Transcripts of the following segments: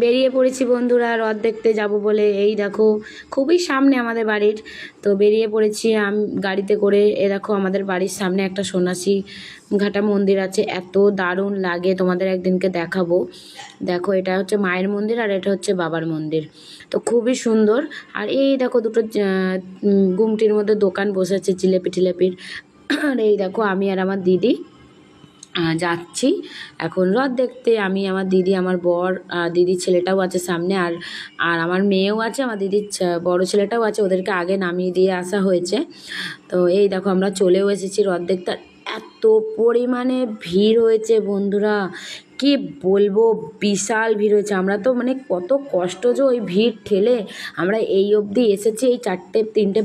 বেরিয়ে পড়েছি বন্ধুরা রথ দেখতে যাব বলে। এই দেখো খুবই সামনে আমাদের বাড়ির, তো বেরিয়ে পড়েছি আমি গাড়িতে করে। এ দেখো আমাদের বাড়ির সামনে একটা সন্ন্যাসী ঘাটা মন্দির আছে, এত দারুণ লাগে, তোমাদের একদিনকে দেখাবো। দেখো এটা হচ্ছে মায়ের মন্দির আর এটা হচ্ছে বাবার মন্দির, তো খুবই সুন্দর। আর এই দেখো দুটো গুমটির মধ্যে দোকান বসেছে জিলেপি টিলেপির। আর এই দেখো আমি আর আমার দিদি যাচ্ছি এখন রথ দেখতে। আমি, আমার দিদি, আমার বর, দিদির ছেলেটাও আছে সামনে, আর আর আমার মেয়েও আছে, আমার দিদির বড় ছেলেটাও আছে, ওদেরকে আগে নামিয়ে দিয়ে আসা হয়েছে। তো এই দেখো আমরা চলেও এসেছি রথ দেখতে। এত পরিমাণে ভিড় হয়েছে বন্ধুরা, কি বলবো, বিশাল ভিড় হয়েছে। আমরা তো মানে কত কষ্ট যে ওই ভিড় ঠেলে আমরা এই অবধি এসেছি, এই তিনটে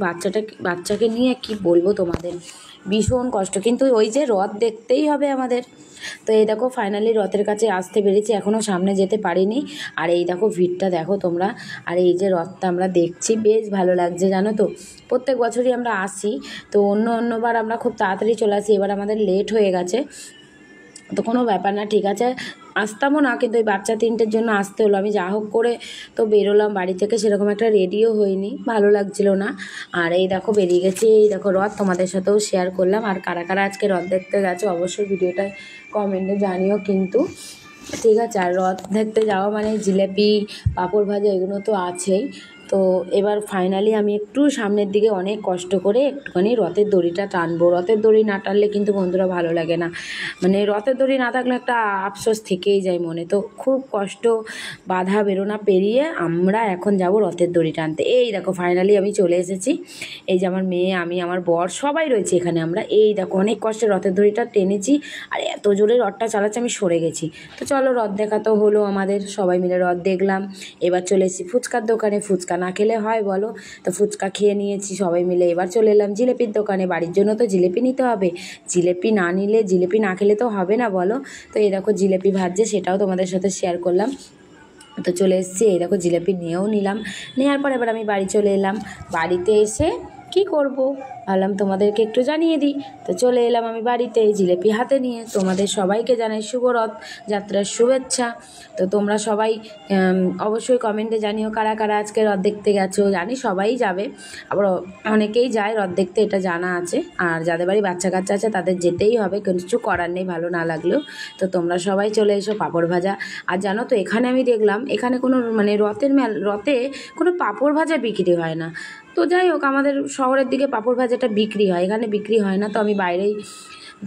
বাচ্চাকে নিয়ে, কি বলবো তোমাদের, ভীষণ কষ্ট। কিন্তু ওই যে রথ দেখতেই হবে আমাদের। তো এই দেখো ফাইনালি রথের কাছে আসতে পেরেছি, এখনও সামনে যেতে পারিনি। আর এই দেখো ভিড়টা দেখো তোমরা, আর এই যে রথটা আমরা দেখছি, বেশ ভালো লাগছে জানো তো। প্রত্যেক বছরই আমরা আসি, তো অন্যবার আমরা খুব তাড়াতাড়ি চলে আসি, এবার আমাদের লেট হয়ে গেছে। তো কোনো ব্যাপার না, ঠিক আছে, আসতামও না, কিন্তু ওই বাচ্চা তিনটের জন্য আসতে হলো। আমি যা হোক করে তো বেরোলাম বাড়ি থেকে, সেরকম একটা রেডিও হইনি, ভালো লাগছিল না। আর এই দেখো বেরিয়ে গেছি, এই দেখো রথ তোমাদের সাথেও শেয়ার করলাম। আর কারা কারা আজকে রথ দেখতে গেছো অবশ্যই ভিডিওটায় কমেন্টে জানিও কিন্তু, ঠিক আছে। আর রথ দেখতে যাওয়া মানে জিলেপি, পাঁপড় ভাজা এগুলো তো আছেই। তো এবার ফাইনালি আমি একটু সামনের দিকে অনেক কষ্ট করে একটুখানি রথের দড়িটা টানবো। রথের দড়ি না টানলে কিন্তু বন্ধুরা ভালো লাগে না, মানে রথের দড়ি না থাকলে একটা আফসোস থেকেই যায় মনে। তো খুব কষ্ট, বাধা বেরোনা পেরিয়ে আমরা এখন যাব রথের দড়ি টানতে। এই দেখো ফাইনালি আমি চলে এসেছি, এই যে আমার মেয়ে, আমি, আমার বর সবাই রয়েছে এখানে। আমরা এই দেখো অনেক কষ্টে রথের দড়িটা টেনেছি, আর এত জোরে রথটা চালাচ্ছে আমি সরে গেছি। তো চলো রথ দেখা তো হলো আমাদের, সবাই মিলে রথ দেখলাম। এবার চলে এসেছি ফুচকার দোকানে, ফুচকা না খেলে হয় বলো, তো ফুচকা খেয়ে নিয়েছি সবাই মিলে। এবার চলে এলাম জিলেপির দোকানে, বাড়ির জন্য তো জিলেপি নিতে হবে, জিলেপি না নিলে, জিলেপি না খেলে তো হবে না বলো। তো এই দেখো জিলেপি ভাজছে, সেটাও তোমাদের সাথে শেয়ার করলাম। তো চলে এসেছি, এই দেখো জিলেপি নিয়েও নিলাম। নেওয়ার পর এবার আমি বাড়ি চলে এলাম। বাড়িতে এসে কি করব ভাবলাম তোমাদেরকে একটু জানিয়ে দিই। তো চলে এলাম আমি বাড়িতে জিলেপি হাতে নিয়ে। তোমাদের সবাইকে জানাই শুভ রথ যাত্রার শুভেচ্ছা। তো তোমরা সবাই অবশ্যই কমেন্টে জানিও কারা কারা আজকে রথ দেখতে গেছো। জানি সবাই যাবে, আবার অনেকেই যায় রথ দেখতে, এটা জানা আছে। আর যাদের বাড়ি বাচ্চা কাচ্চা আছে তাদের যেতেই হবে, কিছু করার নেই ভালো না লাগলেও। তো তোমরা সবাই চলে এসো, পাঁপড় ভাজা। আর জানো তো এখানে আমি দেখলাম, এখানে কোনো মানে রথে কোনো পাঁপড় ভাজা বিক্রি হয় না। তো যাই হোক, আমাদের শহরের দিকে পাঁপড় ভাজাটা বিক্রি হয়, এখানে বিক্রি হয় না। তো আমি বাইরেই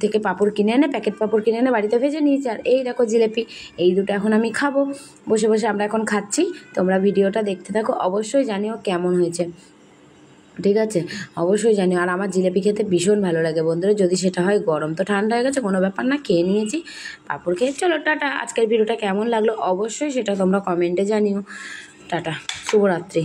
থেকে পাঁপড় কিনে এনে, প্যাকেট পাঁপড় কিনে এনে বাড়িতে ভেজে নিয়েছি। আর এই দেখো জিলেপি, এই দুটো এখন আমি খাবো। বসে বসে আমরা এখন খাচ্ছি। তোমরা ভিডিওটা দেখতে থাকো, অবশ্যই জানিও কেমন হয়েছে, ঠিক আছে, অবশ্যই জানিও। আর আমার জিলেপি খেতে ভীষণ ভালো লাগে বন্ধুরা, যদি সেটা হয় গরম। তো ঠান্ডা হয়ে গেছে কোনো ব্যাপার না, খেয়ে নিয়েছি, পাঁপড় খেয়ে। চলো টাটা। আজকের ভিডিওটা কেমন লাগলো অবশ্যই সেটা তোমরা কমেন্টে জানিও। টাটা, শুভরাত্রি।